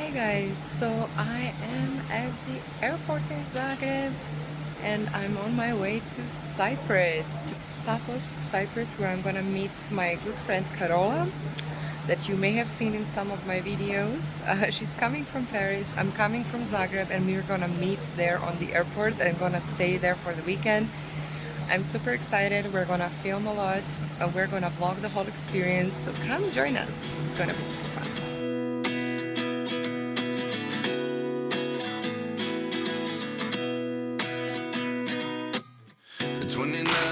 Hi guys, so I am at the airport in Zagreb and I'm on my way to Cyprus, to Paphos, Cyprus, where I'm gonna meet my good friend Carola that you may have seen in some of my videos. She's coming from Paris, I'm coming from Zagreb, and we're gonna meet there on the airport and gonna stay there for the weekend. I'm super excited. We're gonna film a lot, we're gonna vlog the whole experience, so come join us. It's gonna be super fun.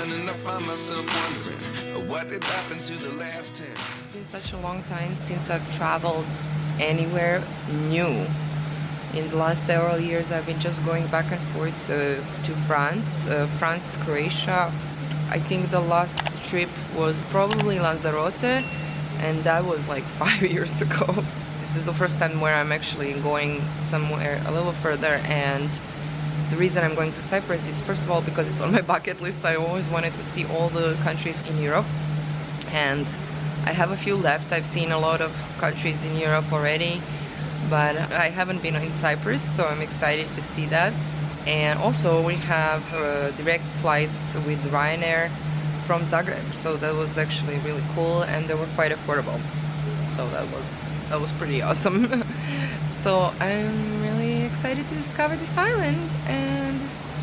And I find myself wondering what did happen to the last 10. It's been such a long time since I've traveled anywhere new. In the last several years I've been just going back and forth to France, Croatia. I think the last trip was probably Lanzarote, and that was like 5 years ago. This is the first time where I'm actually going somewhere a little further, and the reason I'm going to Cyprus is, first of all, because it's on my bucket list. I always wanted to see all the countries in Europe, and I have a few left. I've seen a lot of countries in Europe already, but I haven't been in Cyprus, so I'm excited to see that. And also we have direct flights with Ryanair from Zagreb, so that was actually really cool, and they were quite affordable, so that was pretty awesome. So I'm really excited to discover this island and this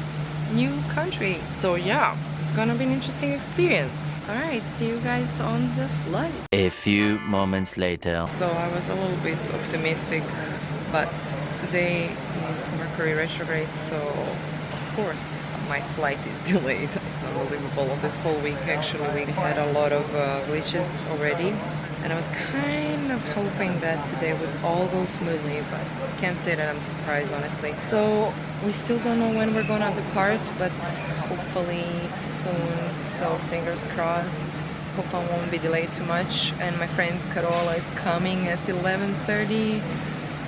new country. So yeah, it's gonna be an interesting experience. Alright, see you guys on the flight. A few moments later. So I was a little bit optimistic, but today is Mercury retrograde, so of course my flight is delayed. It's unbelievable. This whole week actually we had a lot of glitches already, and I was kind of hoping that today would all go smoothly, but can't say that I'm surprised, honestly. So we still don't know when we're gonna depart, but hopefully soon, so fingers crossed. Hope I won't be delayed too much. And my friend Carola is coming at 11:30,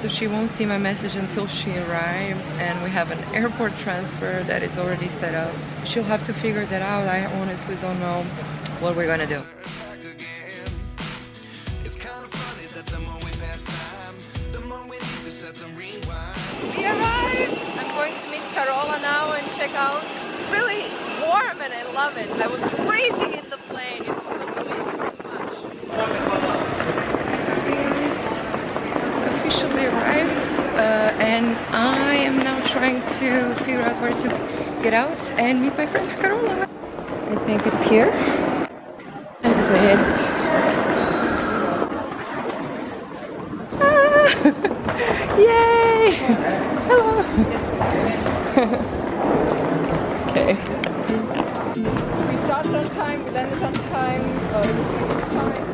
so she won't see my message until she arrives, and we have an airport transfer that is already set up. She'll have to figure that out. I honestly don't know what we're gonna do. We arrived! I'm going to meet Carola now and check out. It's really warm and I love it. I was freezing in the plane. It was not doing too much. Officially arrived, and I am now trying to figure out where to get out and meet my friend Carola. I think it's here. Exit. Yay! Hello! Okay. We started on time, we landed on time, it was fine.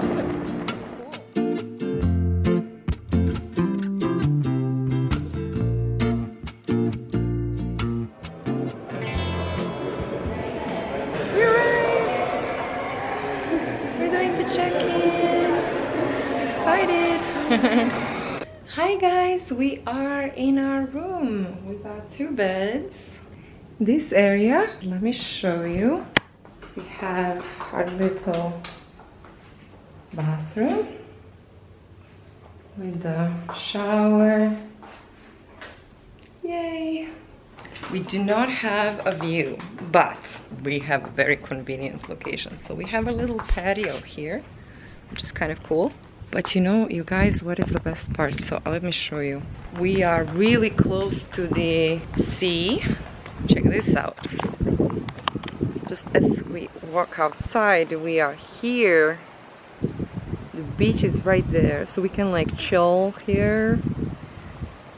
We arrived! We're doing the check-in! Excited! Hi guys, we are in our room with our 2 beds. This area, let me show you. We have our little bathroom with the shower. Yay! We do not have a view, but we have a very convenient location. So we have a little patio here, which is kind of cool. But you know, you guys, what is the best part? So let me show you. We are really close to the sea. Check this out. Just as we walk outside, we are here. The beach is right there, so we can like chill here.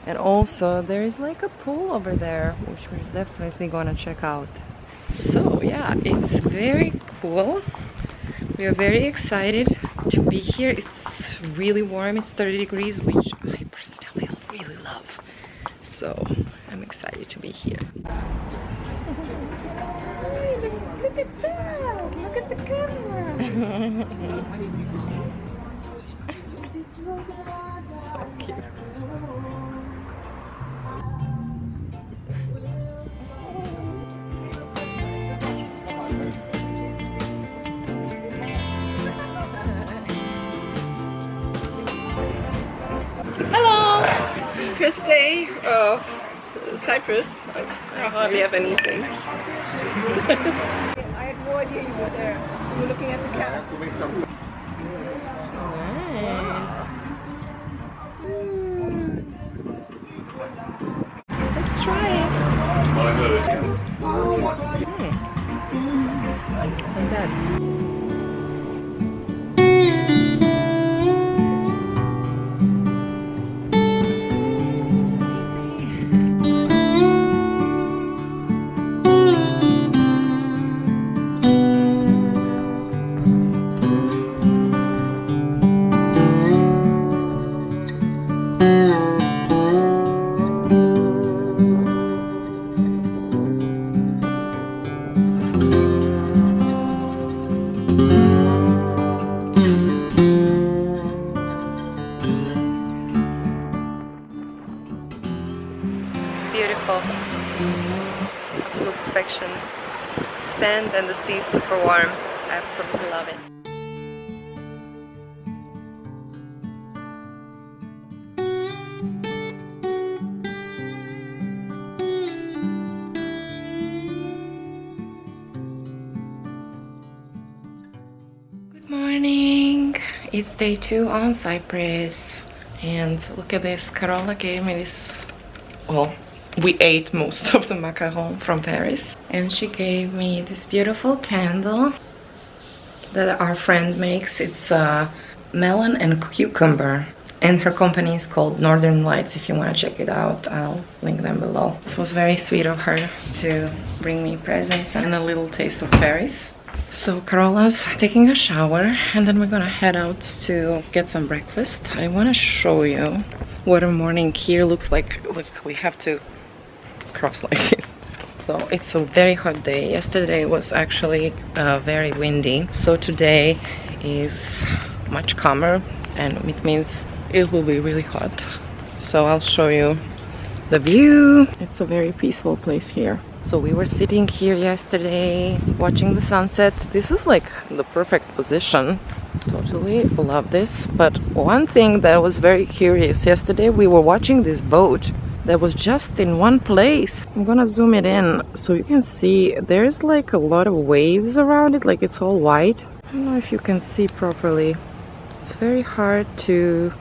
And also there is like a pool over there, which we're definitely gonna check out. So yeah, it's very cool. We are very excited to be here. It's really warm, it's 30 degrees, which I personally really love. So I'm excited to be here. Hey, look at that! Look at the camera! So cute. Hello! first day of Cyprus. I hardly have anything. I had no idea you were there. You were looking at the cat. Nice. Let's try it. Not bad. Beautiful, absolute perfection. Sand and the sea is super warm. I absolutely love it. Good morning. It's day 2 on Cyprus, and look at this. Carola gave me this. Well, we ate most of the macaron from Paris, and she gave me this beautiful candle that our friend makes. It's melon and cucumber, and her company is called Northern Lights. If you want to check it out, I'll link them below. It was very sweet of her to bring me presents and a little taste of Paris. So Carola's taking a shower, and then we're gonna head out to get some breakfast. I want to show you what a morning here looks like. Look, we have to cross like this. So it's a very hot day. Yesterday was actually very windy, so today is much calmer, and it means it will be really hot. So I'll show you the view. It's a very peaceful place here. So we were sitting here yesterday watching the sunset. This is like the perfect position. Totally love this. But one thing that was very curious, yesterday we were watching this boat that was just in one place. I'm gonna zoom it in so you can see there's like a lot of waves around it, like it's all white. I don't know if you can see properly. It's very hard to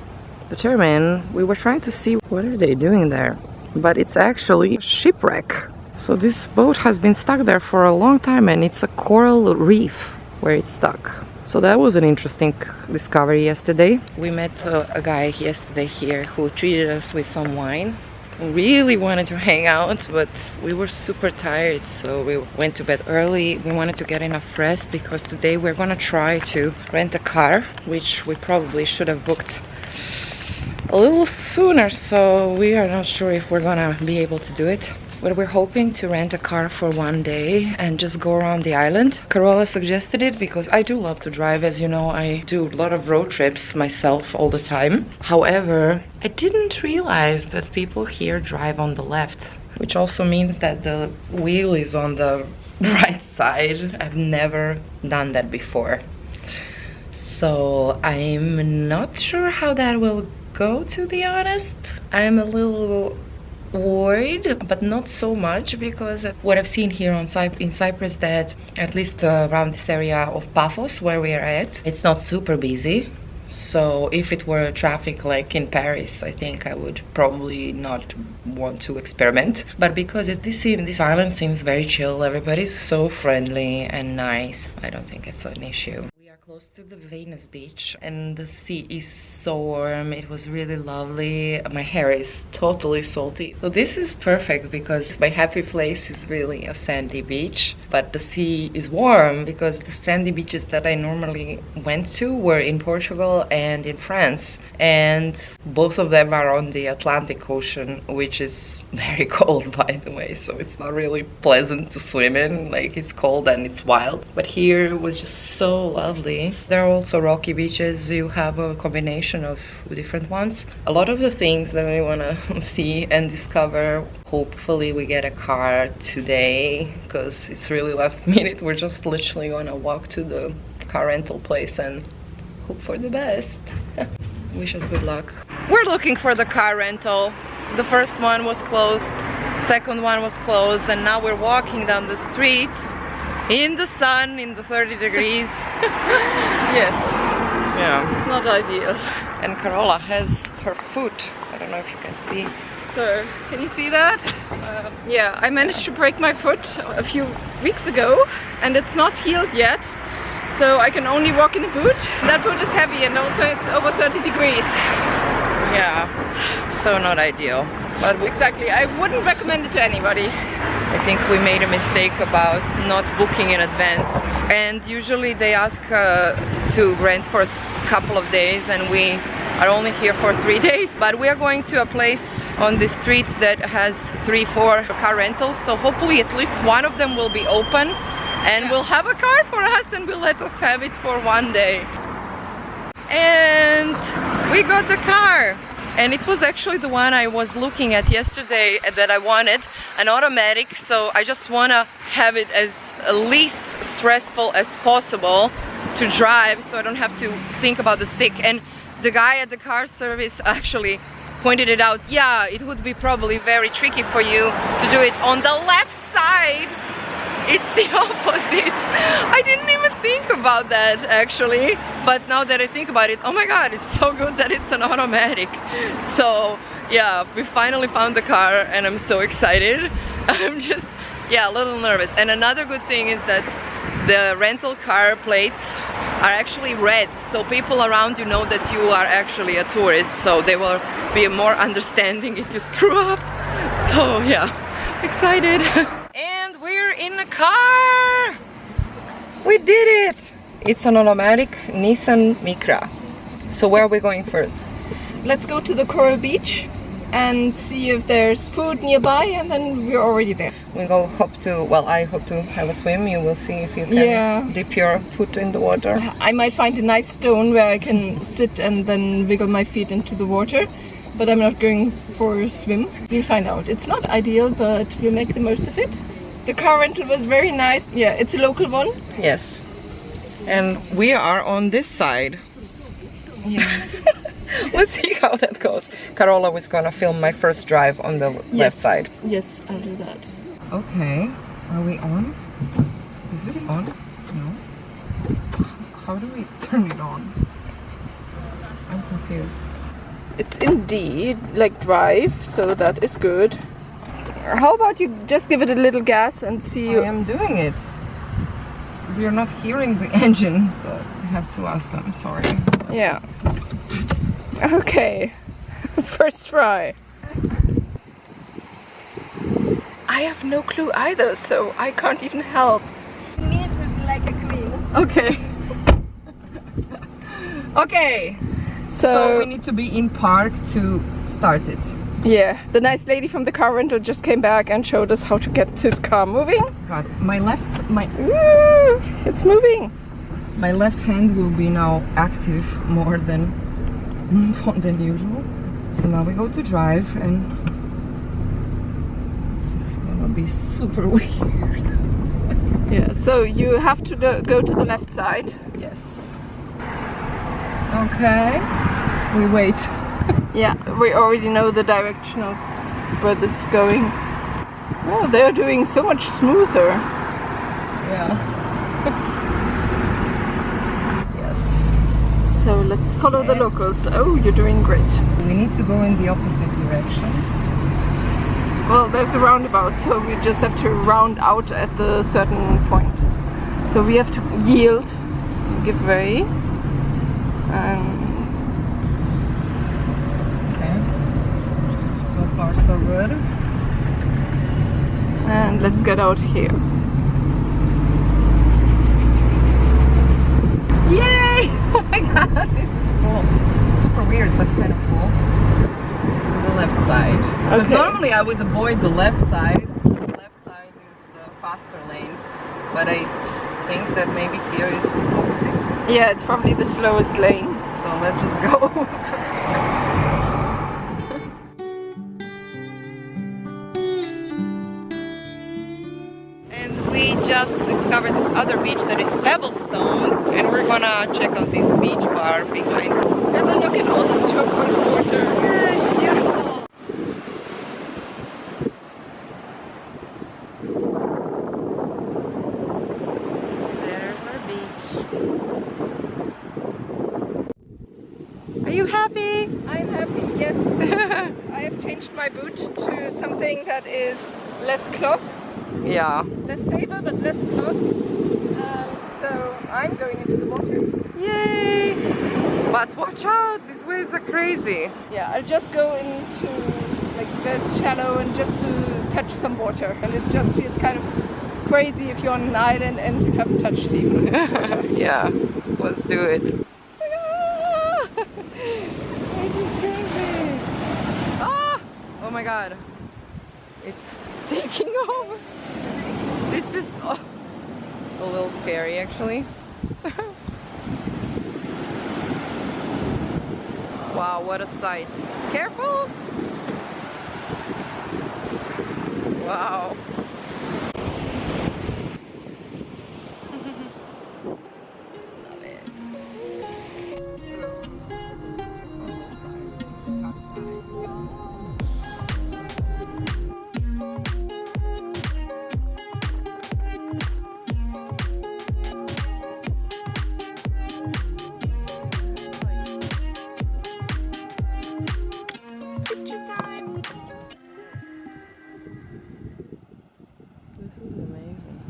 determine. We were trying to see what are they doing there, but it's actually a shipwreck. So this boat has been stuck there for a long time, and it's a coral reef where it's stuck. So that was an interesting discovery yesterday. We met a guy yesterday here who treated us with some wine. We really wanted to hang out, but we were super tired, so we went to bed early. We wanted to get enough rest because today we're gonna try to rent a car, which we probably should have booked a little sooner, so we are not sure if we're gonna be able to do it. But we're hoping to rent a car for one day and just go around the island. Carola suggested it because I do love to drive. As you know, I do a lot of road trips myself all the time. However, I didn't realize that people here drive on the left, which also means that the wheel is on the right side. I've never done that before. So I'm not sure how that will go, to be honest. I'm a little worried, but not so much, because what I've seen here in Cyprus, that at least around this area of Paphos where we are at, it's not super busy. So if it were traffic like in Paris, I think I would probably not want to experiment. But because this island seems very chill, everybody's so friendly and nice, I don't think it's an issue. Close to the Venus beach, and the sea is so warm. It was really lovely. My hair is totally salty, so this is perfect because my happy place is really a sandy beach, but the sea is warm because the sandy beaches that I normally went to were in Portugal and in France, and both of them are on the Atlantic Ocean, which is very cold, by the way, so it's not really pleasant to swim in. Like, it's cold and it's wild, but here was just so lovely. There are also rocky beaches. You have a combination of different ones. A lot of the things that I want to see and discover. Hopefully we get a car today because it's really last minute. We're just literally gonna walk to the car rental place and hope for the best. Wish us good luck. We're looking for the car rental. the first one was closed, second one was closed, and now we're walking down the street in the sun, in the 30 degrees. Yes, Yeah. it's not ideal. And Carola has her foot. I don't know if you can see. So, can you see that? Yeah, I managed to break my foot a few weeks ago and it's not healed yet. So I can only walk in a boot. That boot is heavy and also it's over 30 degrees. Yeah, so not ideal. But Exactly, I wouldn't recommend it to anybody. I think we made a mistake about not booking in advance. And usually they ask to rent for a couple of days and we are only here for 3 days. But we are going to a place on the street that has 3-4 car rentals. So hopefully at least one of them will be open and will have a car for us and will let us have it for 1 day. And we got the car. And it was actually the one I was looking at yesterday that I wanted, an automatic, so I just want to have it as least stressful as possible to drive so I don't have to think about the stick. And the guy at the car service actually pointed it out. Yeah, it would be probably very tricky for you to do it on the left side. It's the opposite. I didn't even think about that actually, but now that I think about it, oh my god, it's so good that it's an automatic. So yeah, we finally found the car and I'm so excited. I'm just, yeah, a little nervous. And another good thing is that the rental car plates are actually red, so people around you know that you are actually a tourist, so they will be more understanding if you screw up. So yeah, excited. And we're in a car! We did it! It's an automatic Nissan Micra. So where are we going first? Let's go to the Coral Beach and see if there's food nearby and then we're already there. We go hope to, well, I hope to have a swim. You will see if you can dip your foot in the water. I might find a nice stone where I can sit and then wiggle my feet into the water. But I'm not going for a swim. We'll find out. It's not ideal, but we'll make the most of it. The car rental was very nice. Yeah, it's a local one. Yes. And we are on this side. Yeah. Let's see how that goes. Carola was gonna film my first drive on the left side. Yes, I'll do that. Okay. Are we on? Is this on? No. How do we turn it on? I'm confused. It's indeed like drive, so that is good. How about you just give it a little gas and see? I am doing it. We are not hearing the engine, so I have to ask them. Sorry. Yeah. Okay. First try. I have no clue either, so I can't even help. Knees would be like a queen. Okay. Okay. So we need to be in park to start it. Yeah, the nice lady from the car rental just came back and showed us how to get this car moving. God, my It's moving. my left hand will be now active more than usual. So now we go to drive and this is gonna be super weird. Yeah, so you have to go to the left side. Yes. Okay. We wait. Yeah, we already know the direction of where this is going. Oh, they're doing so much smoother. Yeah. Yes. So let's follow the locals. Oh, you're doing great. We need to go in the opposite direction. Well, there's a roundabout, so we just have to round out at the certain point. So we have to yield, give way. Okay. So far so good. And let's get out here. Yay! Oh my god, this is cool. Super weird, but kind of cool. To the left side. Because Okay. normally I would avoid the left side. The left side is the faster lane. But I think that maybe here is opposite. Yeah, it's probably the slowest lane. So let's just go to the left. And we just discovered this other beach that is Pebblestones, and we're gonna check out this beach bar behind. Have a look at all this turquoise water. Yeah, it's beautiful. changed my boot to something that is less cloth, Yeah. less stable, but less cloth. So I'm going into the water. Yay! But watch out, these waves are crazy. Yeah, I'll just go into like the shallow and just to touch some water. And it just feels kind of crazy if you're on an island and you haven't touched even the water. Yeah, let's do it. This is crazy. Ah! Oh my god. It's taking over. This is a little scary actually. Wow, what a sight. Careful! Wow. Love it. This is amazing.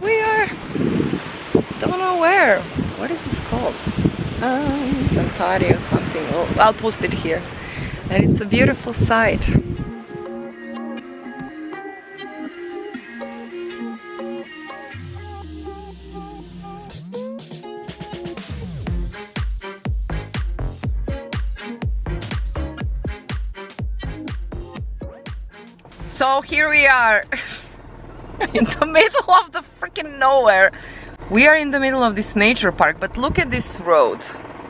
We are, don't know where. What is this called? Santari or something. Oh, I'll post it here. And it's a beautiful sight. So here we are in the middle of the freaking nowhere. We are in the middle of this nature park, but look at this road.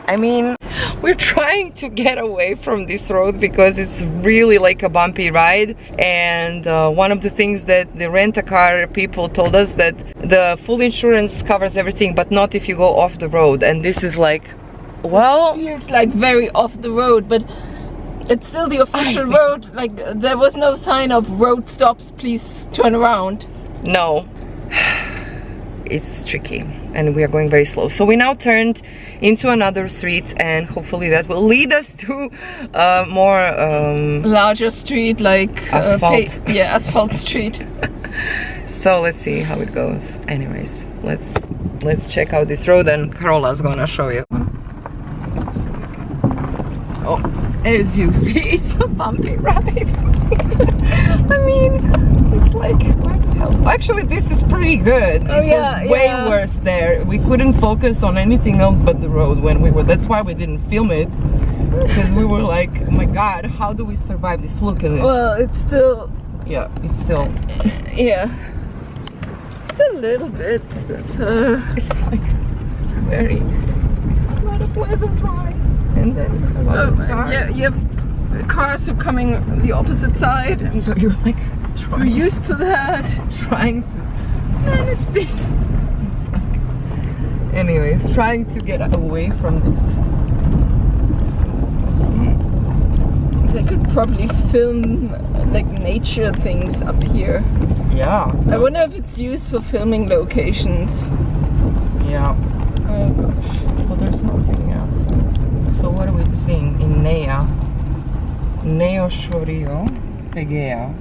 I mean, we're trying to get away from this road because it's really like a bumpy ride. And one of the things that the rent-a-car people told us that the full insurance covers everything, but not if you go off the road. And this is like, well, It feels like very off the road, but it's still the official road. Like there was no sign of road stops, please turn around. no. It's tricky and we are going very slow. So we now turned into another street and hopefully that will lead us to more Larger street, like Asphalt. Asphalt street. so let's see how it goes. Anyways, let's check out this road and Carola's gonna show you. Oh, as you see, it's a bumpy ride. I mean, it's like, what the hell? Actually, this is pretty good. Oh, It yeah, was way yeah. worse there. We couldn't focus on anything else but the road when we were. That's why we didn't film it, because we were like, oh my god, how do we survive this? Look at this. Well, it's still, Yeah, it's still. yeah, still a little bit. It's like very. It's not a pleasant ride. And then a lot of cars. Yeah, you have cars are coming the opposite side. And So you're like we're used to that. trying to manage this. It's like, anyways, trying to get away from this as soon as possible. They could probably film like nature things up here. Yeah. I wonder if it's used for filming locations. Yeah. Oh gosh. Well, there's nothing else. So what are we seeing in Nea? Neoshorio Pegea.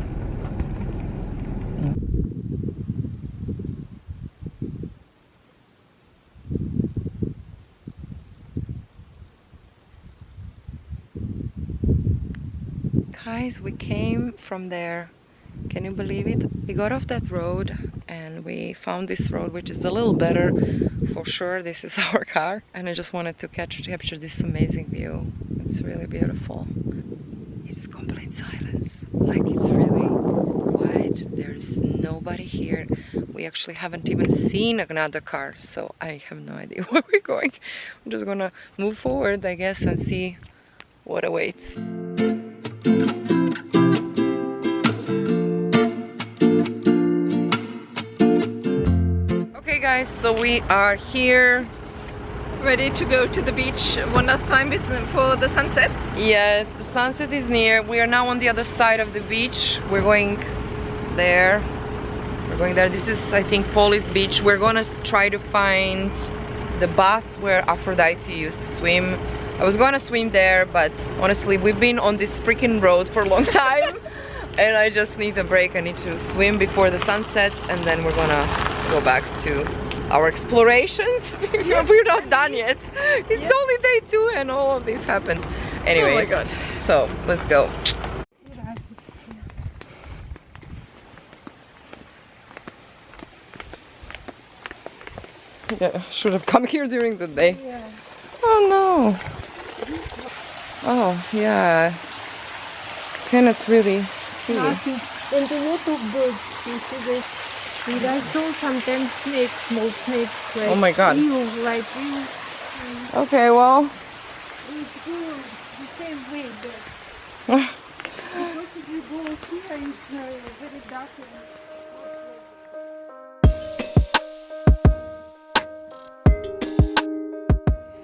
Guys, we came from there. Can you believe it? We got off that road and we found this road, which is a little better for sure. This is our car, and I just wanted to capture this amazing view. It's really beautiful. It's complete silence, like it's really quiet. There's nobody here. We actually haven't even seen another car, so I have no idea where we're going. I'm just gonna move forward, I guess, and see what awaits. Okay guys, so we are here. Ready to go to the beach one last time for the sunset? Yes, the sunset is near. We are now on the other side of the beach. We're going there. We're going there. This is, I think, Police Beach. We're gonna try to find the baths where Aphrodite used to swim. I was gonna swim there, but honestly, we've been on this freaking road for a long time and I just need a break. I need to swim before the sun sets, and then we're gonna go back to our explorations. We're not done yet. It's only day 2 and all of this happened. Anyways, Oh my God. So let's go. Yeah, should have come here during the day. Yeah. Oh no. Oh yeah. Cannot really see. And the water birds, you see this? And I saw sometimes snakes, small snakes. Like Oh my God. You, like you. Okay, well. It's good, the same way, but because if you go here, it's very dark.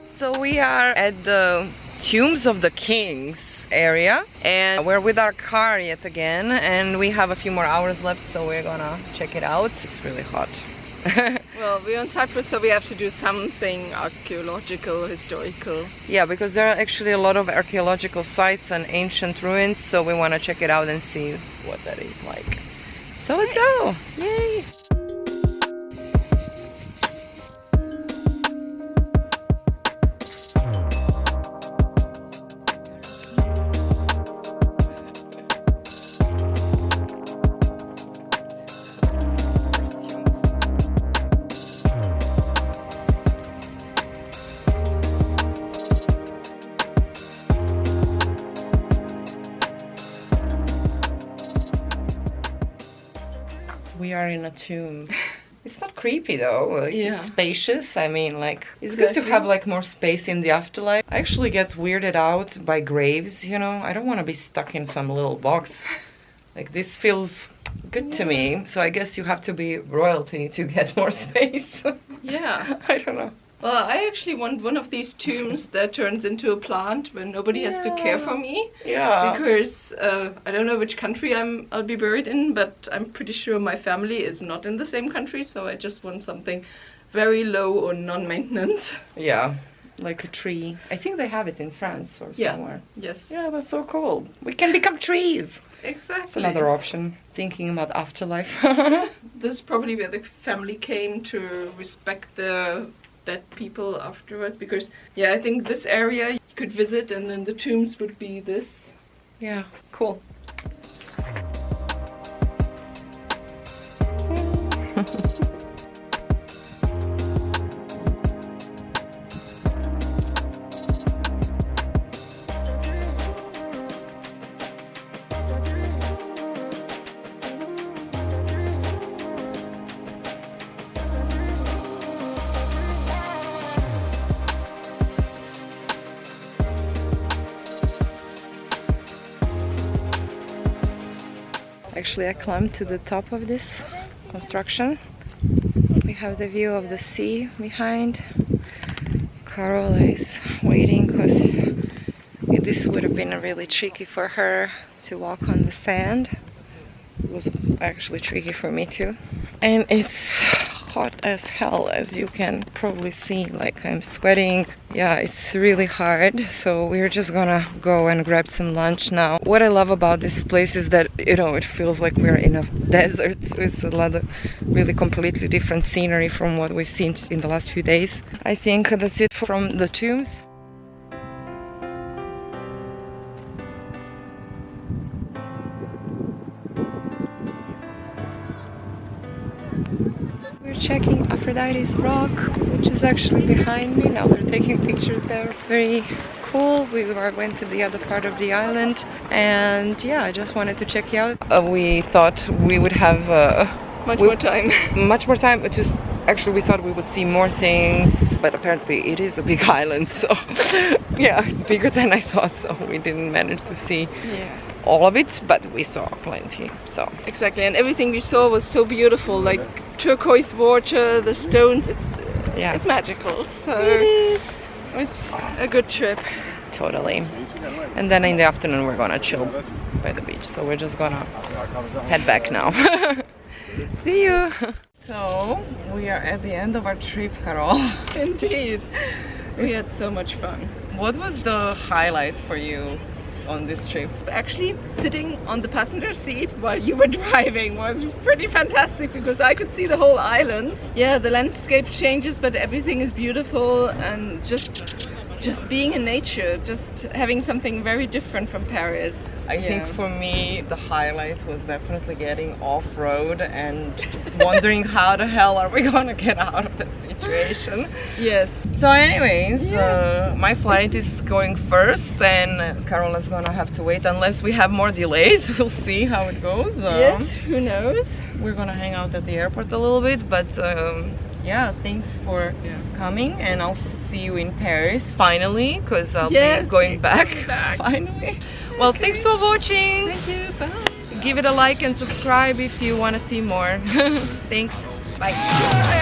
So we are at the Tombs of the Kings area, and we're with our car yet again, and we have a few more hours left, so we're gonna check it out. It's really hot. Well, we're on Cyprus, so we have to do something archaeological, historical. Yeah, because there are actually a lot of archaeological sites and ancient ruins, so we want to check it out and see what that is like. So let's go! Yay! We are in a tomb. It's not creepy though. Like, Yeah. It's spacious. I mean, like, it's good to Exactly. have like more space in the afterlife. I actually get weirded out by graves, you know. I don't want to be stuck in some little box. Like, this feels good to me. So I guess you have to be royalty to get more space. Yeah. I don't know. Well, I actually want one of these tombs that turns into a plant when nobody has to care for me. Yeah. Because I don't know which country I'll be buried in, but I'm pretty sure my family is not in the same country, so I just want something very low or non-maintenance. Yeah. Like a tree. I think they have it in France or Yeah. somewhere. Yes. Yeah, that's so cool. We can become trees. Exactly. That's another option. Thinking about afterlife. This is probably where the family came to respect the dead people afterwards, because yeah, I think this area you could visit, and then the tombs would be this. Yeah. Cool. Actually, I climbed to the top of this construction. We have the view of the sea behind. Carola is waiting because this would have been really tricky for her to walk on the sand. It was actually tricky for me too. And it's hot as hell, as you can probably see. Like, I'm sweating. Yeah, it's really hard. So we're just gonna go and grab some lunch now. What I love about this place is that, you know, it feels like we're in a desert. It's a lot of really completely different scenery from what we've seen in the last few days. I think that's it from the tombs. We're checking Aphrodite's rock, which is actually behind me. Now they're taking pictures there. It's very cool. We went to the other part of the island, and yeah, I just wanted to check you out. We thought we would have Much more time. much more time, but just actually we thought we would see more things, but apparently it is a big island, so yeah, it's bigger than I thought, so we didn't manage to see Yeah. all of it, but we saw plenty. So Exactly, and everything we saw was so beautiful, like turquoise water, the stones. yeah, It's magical. So it is. it was a good trip. Totally. And then in the afternoon we're gonna chill by the beach, so we're just gonna head back now. See you. So we are at the end of our trip, Carol. Indeed. We had so much fun. What was the highlight for you on this trip? Actually, sitting on the passenger seat while you were driving was pretty fantastic because I could see the whole island. Yeah, the landscape changes, but everything is beautiful, and just being in nature, just having something very different from Paris. I think for me the highlight was definitely getting off-road and wondering how the hell are we gonna get out of that situation. Yes. So anyways, my flight is going first and Carola's gonna have to wait unless we have more delays. We'll see how it goes. Yes, who knows? We're gonna hang out at the airport a little bit, but yeah, thanks for coming, and I'll see you in Paris finally, because I'll be going back. Finally. Well, thanks for watching. Thank you. Bye. Give it a like and subscribe if you want to see more. Thanks. Bye.